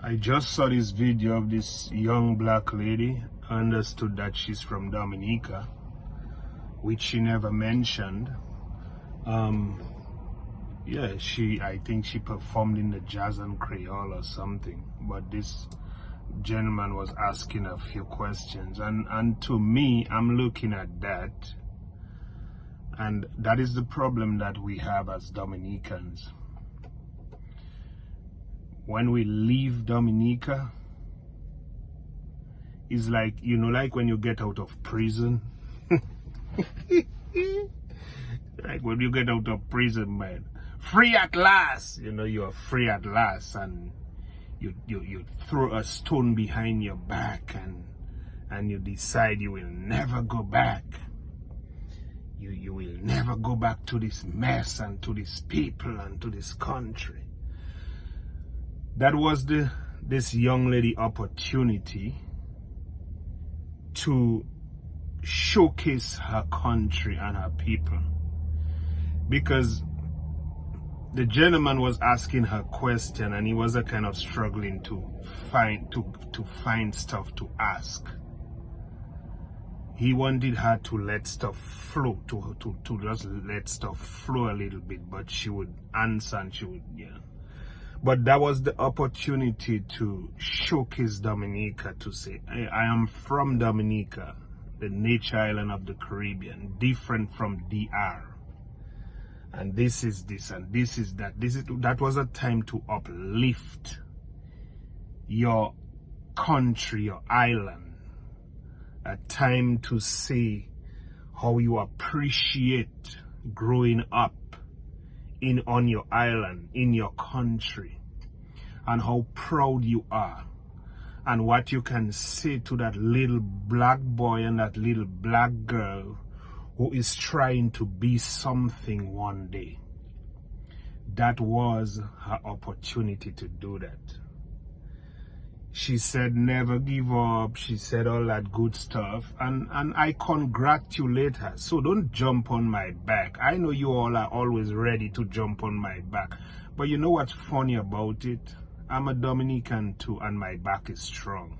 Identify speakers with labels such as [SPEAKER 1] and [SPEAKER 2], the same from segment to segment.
[SPEAKER 1] I just saw this video of this young black lady. I understood that she's from Dominica, which she never mentioned. Yeah, I think she performed in the Jazz and Creole or something, but this gentleman was asking a few questions, and to me, I'm looking at that, and that is the problem that we have as Dominicans. When we leave Dominica, it's like, you know, like when you get out of prison. Like when you get out of prison, man, free at last, you know, you're free at last, and you throw a stone behind your back, and you decide you will never go back. You will never go back to this mess and to these people and to this country. That was this young lady opportunity to showcase her country and her people, because the gentleman was asking her question and he was a kind of struggling to find stuff to ask. He wanted her to let stuff flow, to just let stuff flow a little bit, but she would answer and she would, yeah. But that was the opportunity to showcase Dominica, to say, I am from Dominica, the nature island of the Caribbean, different from DR. And this is this, and this is that. That was a time to uplift your country, your island. A time to say how you appreciate growing up on your island, in your country, and how proud you are, and what you can say to that little black boy and that little black girl who is trying to be something one day. That was her opportunity to do that. She said never give up, she said all that good stuff, and I congratulate her. So don't jump on my back. I know you all are always ready to jump on my back, but you know what's funny about it? I'm a Dominican too, and my back is strong.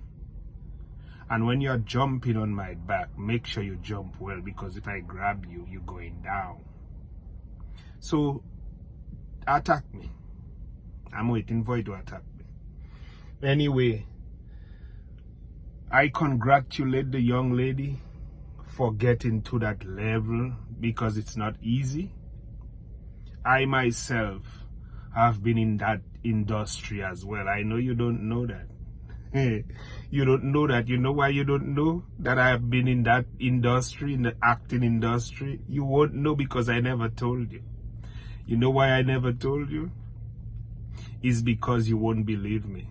[SPEAKER 1] And when you're jumping on my back, make sure you jump well, because if I grab you, you're going down. So attack me. I'm waiting for you to attack me. Anyway, I congratulate the young lady for getting to that level, because it's not easy. I myself have been in that industry as well. I know you don't know that. You don't know that. You know why you don't know that I have been in that industry, in the acting industry? You won't know because I never told you. You know why I never told you? It's because you won't believe me.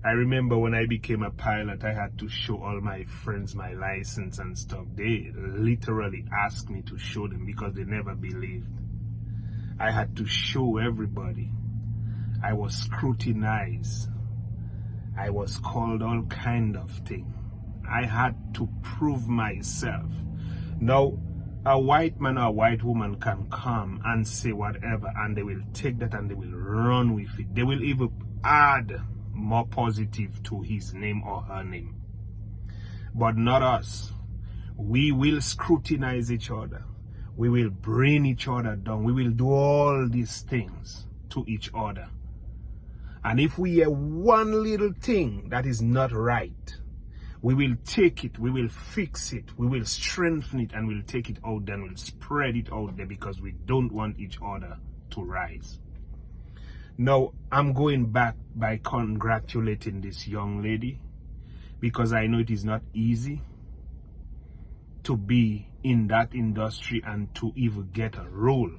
[SPEAKER 1] I remember when I became a pilot, I had to show all my friends my license and stuff. They literally asked me to show them because they never believed. I had to show everybody. I was scrutinized. I was called all kind of things. I had to prove myself. Now, a white man or a white woman can come and say whatever, and they will take that and they will run with it. They will even add more positive to his name or her name. But not us. We will scrutinize each other. We will bring each other down. We will do all these things to each other. And if we hear one little thing that is not right, we will take it, we will fix it, we will strengthen it, and we'll take it out there and we'll spread it out there, because we don't want each other to rise. Now, I'm going back by congratulating this young lady, because I know it is not easy to be in that industry and to even get a role.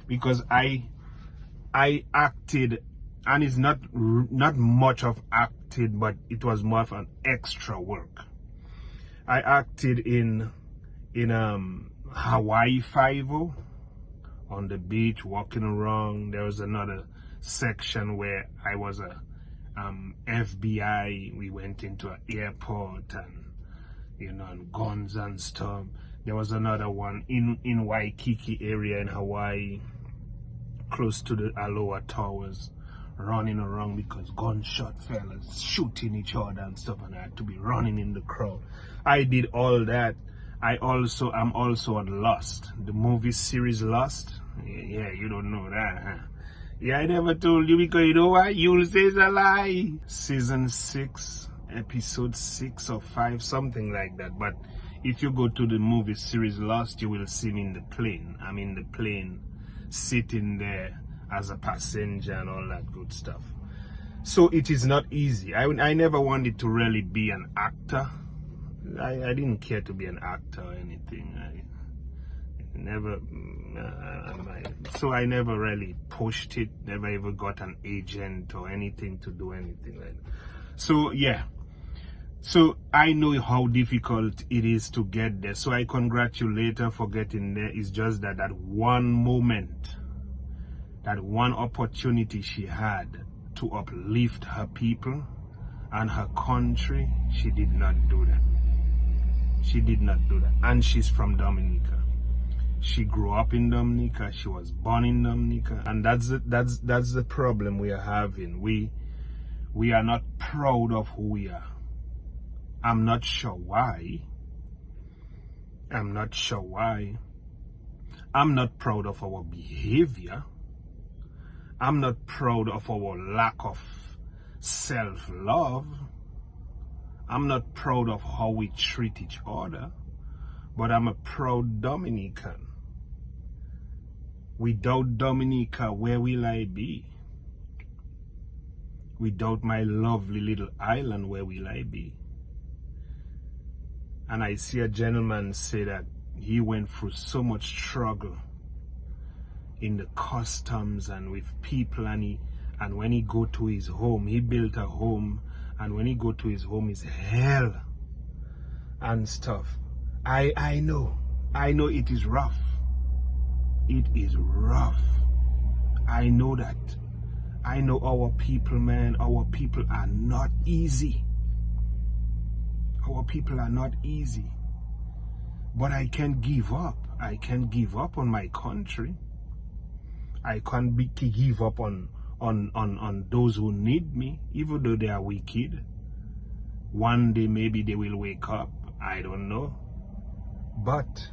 [SPEAKER 1] Because I acted, and it's not much of acting, but it was more of an extra work. I acted in Hawaii 5-0 on the beach, walking around. There was another section where I was a FBI. We went into an airport, and you know, and guns and stuff. There was another one in Waikiki area in Hawaii, close to the Aloha Towers, running around because gunshot fellas shooting each other and stuff, and I had to be running in the crowd. I did all that. I'm also on Lost, the movie series Lost. Yeah, you don't know that, huh? Yeah, I never told you because you know what? You'll say it's a lie. Season 6, episode 6 or 5, something like that. But if you go to the movie series Lost, you will see me in the plane. I'm in the plane, sitting there as a passenger and all that good stuff. So it is not easy. I never wanted to really be an actor. I didn't care to be an actor or anything. So I never really pushed it, never ever got an agent or anything to do anything like that. So yeah, so I know how difficult it is to get there. So I congratulate her for getting there. It's just that one moment, that one opportunity she had to uplift her people and her country, she did not do that. She did not do that. And she's from Dominica. She grew up in Dominica. She was born in Dominica. And that's the problem we are having. We are not proud of who we are. I'm not sure why. I'm not sure why. I'm not proud of our behavior. I'm not proud of our lack of self-love. I'm not proud of how we treat each other, but I'm a proud Dominican. Without Dominica, where will I be? Without my lovely little island, where will I be? And I see a gentleman say that he went through so much struggle in the customs and with people, and when he go to his home, he built a home, and when he go to his home, it's hell and stuff. I know it is rough. It is rough. I know that. I know our people, man. Our people are not easy. Our people are not easy. But I can't give up. I can't give up on my country. I can't give up on those who need me, even though they are wicked. One day maybe they will wake up. I don't know. But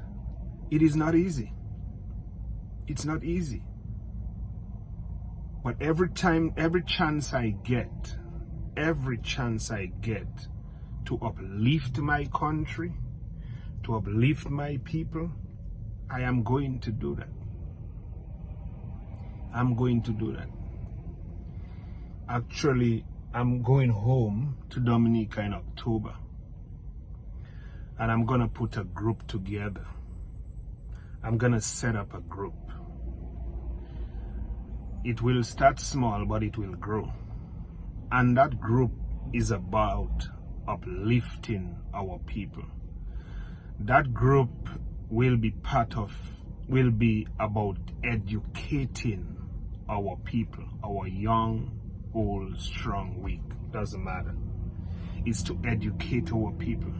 [SPEAKER 1] it is not easy. It's not easy. But every chance I get to uplift my country, to uplift my people, I am going to do that. I'm going to do that. Actually, I'm going home to Dominica in October. And I'm going to put a group together. I'm going to set up a group. It will start small, but it will grow. And that group is about uplifting our people. That group will be about educating our people, our young, old, strong, weak, doesn't matter. It's to educate our people.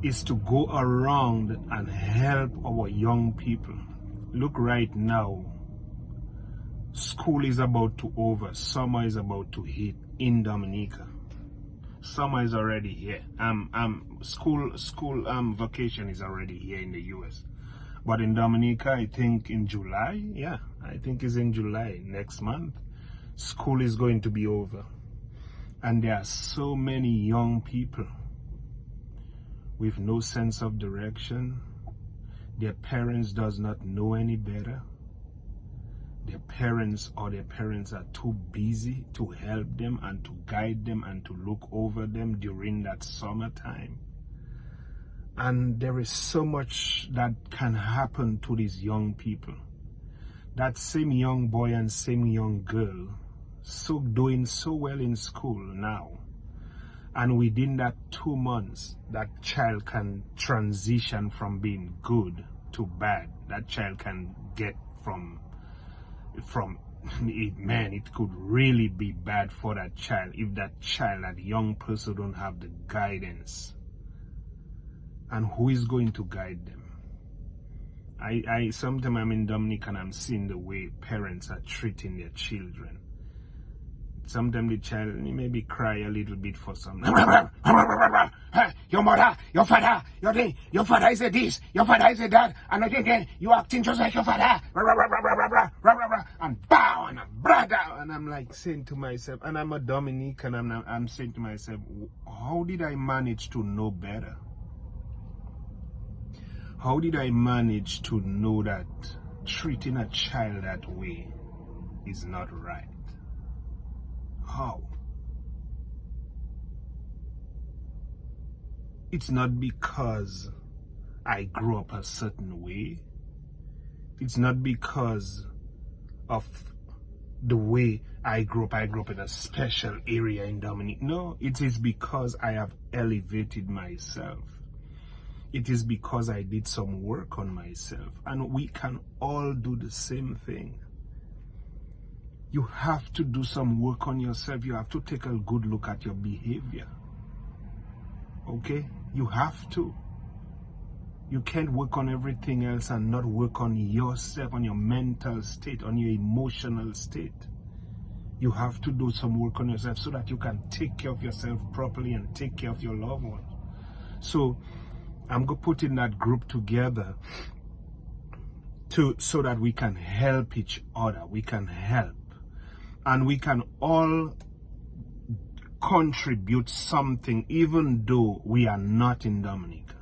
[SPEAKER 1] It's to go around and help our young people. Look right now, school is about to over, summer is about to hit in Dominica. Summer is already here. School vacation is already here in the US. But in Dominica, I think in July, yeah, I think it's in July next month, school is going to be over. And there are so many young people with no sense of direction. Their parents does not know any better. Their parents are too busy to help them and to guide them and to look over them during that summertime. And there is so much that can happen to these young people. That same young boy and same young girl doing so well in school now. And within that 2 months, that child can transition from being good to bad. That child can get from it, man, it could really be bad for that child if that young person don't have the guidance. And who is going to guide them? Sometimes I'm in Dominica and I'm seeing the way parents are treating their children. sometimes the child maybe cry a little bit for some. Your mother, your father, your father is a this, your father is a that, and again, you acting just like your father. And bow, and a brother. And I'm like saying to myself, and I'm a Dominican, and I'm saying to myself, how did I manage to know better? How did I manage to know that treating a child that way is not right? How? It's not because I grew up a certain way. It's not because of the way I grew up. I grew up in a special area in Dominica. No, it is because I have elevated myself. It is because I did some work on myself. And we can all do the same thing. You have to do some work on yourself. You have to take a good look at your behavior. Okay? You have to. You can't work on everything else and not work on yourself, on your mental state, on your emotional state. You have to do some work on yourself so that you can take care of yourself properly and take care of your loved ones. So I'm going to put in that group together so that we can help each other. We can help. And we can all contribute something, even though we are not in Dominica.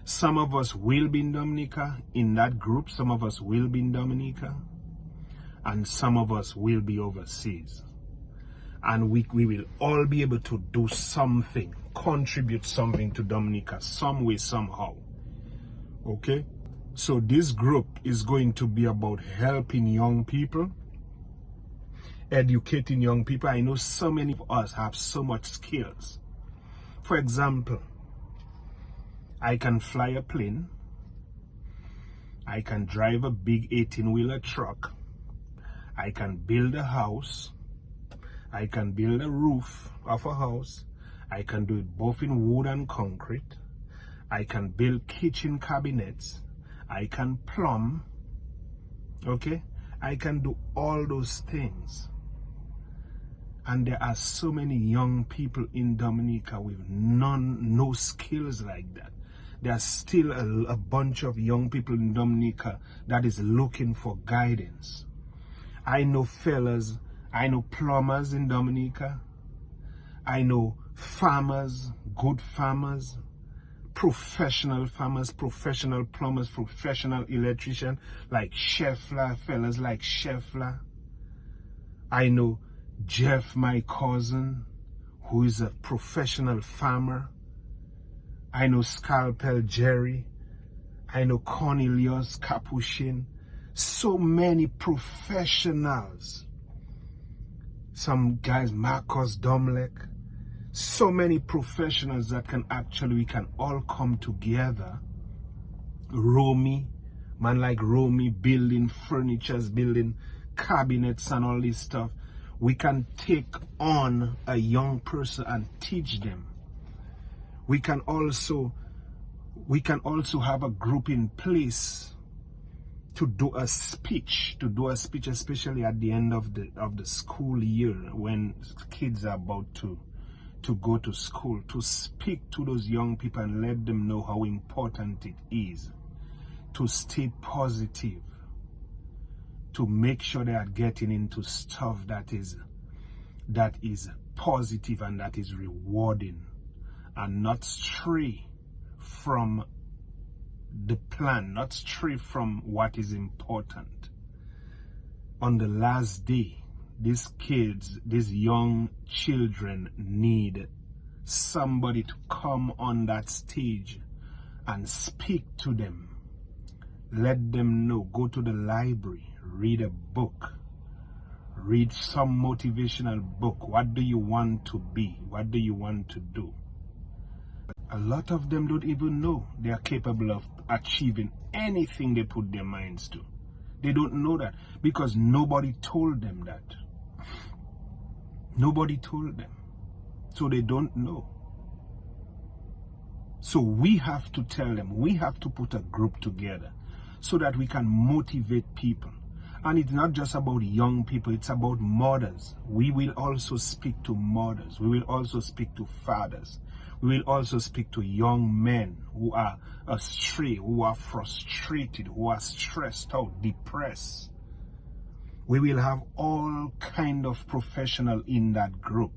[SPEAKER 1] Some of us will be in Dominica in that group. Some of us will be in Dominica. And some of us will be overseas. And we will all be able to do something, contribute something to Dominica, some way, somehow. Okay? So this group is going to be about helping young people, educating young people. I know so many of us have so much skills. For example, I can fly a plane. I can drive a big 18-wheeler truck. I can build a house. I can build a roof of a house. I can do it both in wood and concrete. I can build kitchen cabinets. I can plumb. Okay? I can do all those things. And there are so many young people in Dominica with no skills like that. There's still a bunch of young people in Dominica that is looking for guidance. I know fellas, I know plumbers in Dominica. I know farmers, good farmers, professional farmers, professional plumbers, professional electricians like Scheffler, fellas like Scheffler. I know Jeff, my cousin, who is a professional farmer. I know Scalpel Jerry. I know Cornelius Capuchin. So many professionals. Some guys, Marcus Domlek. So many professionals that we can all come together. Romy, man like Romy, building furnitures, building cabinets and all this stuff. We can take on a young person and teach them. We can also have a group in place to do a speech, especially at the end of the school year when kids are about to go to school, to speak to those young people and let them know how important it is to stay positive, to make sure they are getting into stuff that is positive and that is rewarding, and not stray from the plan, not stray from what is important. On the last day, these young children need somebody to come on that stage and speak to them. Let them know, go to the library, read a book, read some motivational book. What do you want to be? What do you want to do? A lot of them don't even know they are capable of achieving anything they put their minds to. They don't know that because nobody told them that. Nobody told them. So they don't know. So we have to tell them, we have to put a group together so that we can motivate people. And it's not just about young people, it's about mothers. We will also speak to mothers. We will also speak to fathers. We will also speak to young men who are astray, who are frustrated, who are stressed out, depressed. We will have all kind of professionals in that group.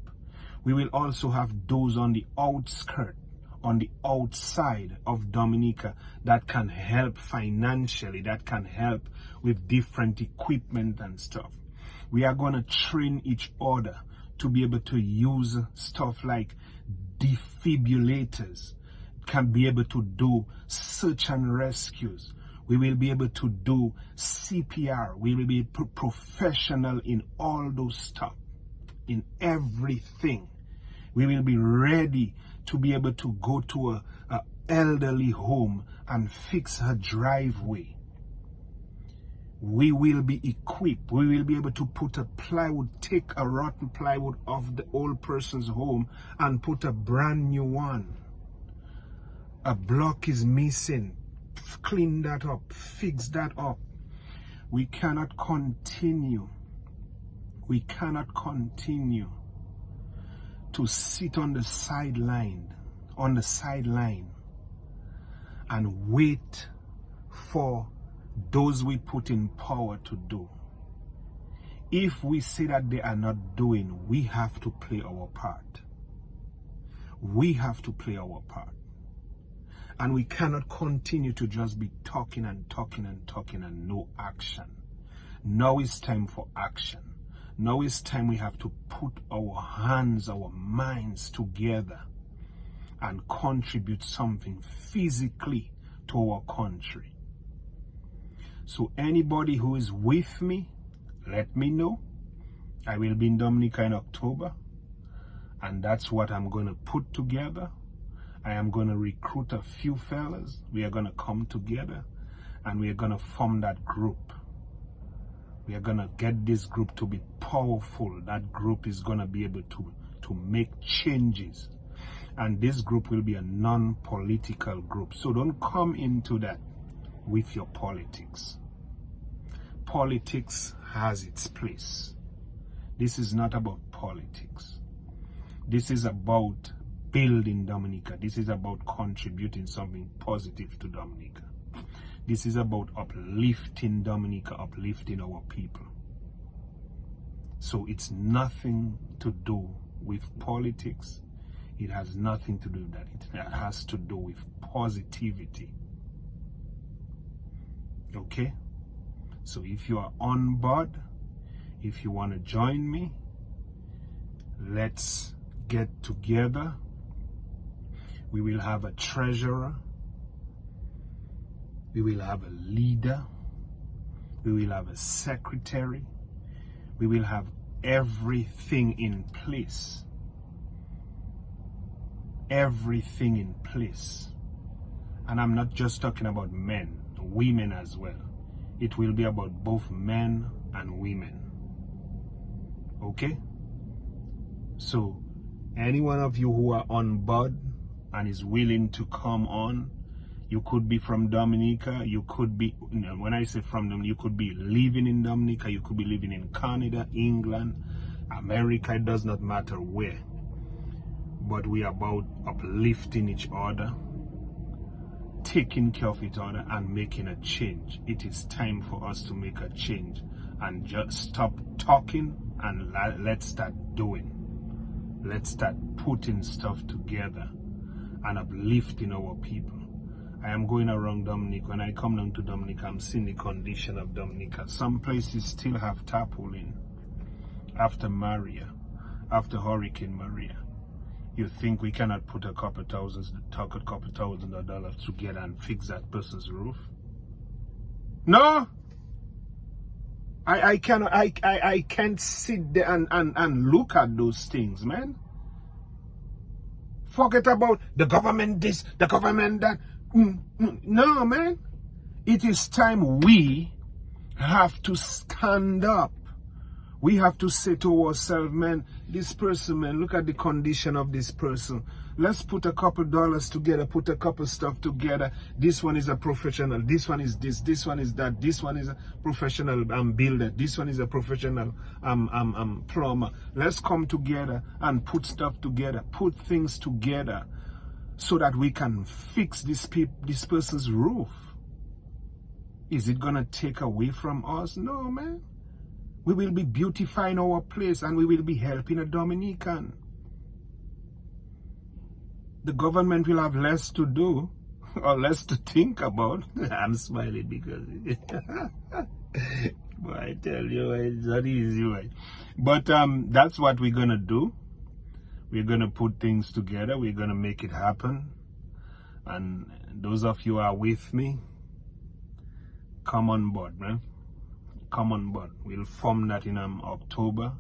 [SPEAKER 1] We will also have those on the outskirts, on the outside of Dominica that can help financially, that can help with different equipment and stuff. We are going to train each other to be able to use stuff like defibrillators, can be able to do search and rescues. We will be able to do CPR. We will be professional in all those stuff, in everything. We will be ready to be able to go to a elderly home and fix her driveway. We will be equipped. We will be able to put a plywood, take a rotten plywood off the old person's home and put a brand new one. A block is missing. Clean that up, fix that up. We cannot continue. We cannot continue to sit on the sideline, and wait for those we put in power to do. If we say that they are not doing, we have to play our part. We have to play our part. And we cannot continue to just be talking and talking and talking and no action. Now is time for action. Now is time we have to put our hands, our minds together and contribute something physically to our country. So anybody who is with me, let me know. I will be in Dominica in October, and that's what I'm going to put together. I am going to recruit a few fellas. We are going to come together and we are going to form that group. We are going to get this group to be powerful. That group is going to be able to make changes. And this group will be a non-political group. So don't come into that with your politics. Politics has its place. This is not about politics. This is about building Dominica. This is about contributing something positive to Dominica. This is about uplifting Dominica, uplifting our people. So it's nothing to do with politics. It has nothing to do with that. It has to do with positivity. Okay? So if you are on board, if you want to join me, let's get together. We will have a treasurer. We will have a leader. We will have a secretary. We will have everything in place. Everything in place. And I'm not just talking about men, women as well. It will be about both men and women. Okay? So, any one of you who are on board and is willing to come on, you could be from Dominica, you could be, when I say from Dominica, you could be living in Dominica, you could be living in Canada, England, America, it does not matter where. But we are about uplifting each other, taking care of each other and making a change. It is time for us to make a change and just stop talking and let's start doing. Let's start putting stuff together and uplifting our people. I am going around Dominica. When I come down to Dominica, I'm seeing the condition of Dominica. Some places still have tarpaulin after Maria, after Hurricane Maria. You think we cannot put a couple thousand of dollars together and fix that person's roof? No! I can't sit there and look at those things, man. Forget about the government this, the government that. No, man. It is time we have to stand up. We have to say to ourselves, man, this person, man, look at the condition of this person. Let's put a couple dollars together, put a couple stuff together. This one is a professional. This one is this one is that. This one is a professional builder. This one is a professional plumber. Let's come together and put stuff together, put things together so that we can fix this person's roof. Is it going to take away from us? No, man. We will be beautifying our place and we will be helping a Dominican. The government will have less to do or less to think about. I'm smiling because boy, I tell you, it's not easy, right? But that's what we're going to do. We're going to put things together. We're going to make it happen. And those of you who are with me, come on board, man. Come on board. We'll form that in October.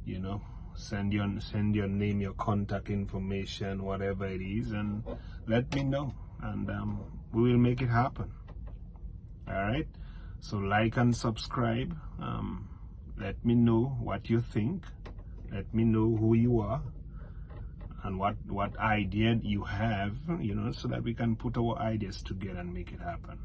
[SPEAKER 1] You know, send your name, your contact information, whatever it is, and let me know, and we will make it happen. All right. So like and subscribe. Let me know what you think. Let me know who you are and what idea you have. You know, so that we can put our ideas together and make it happen.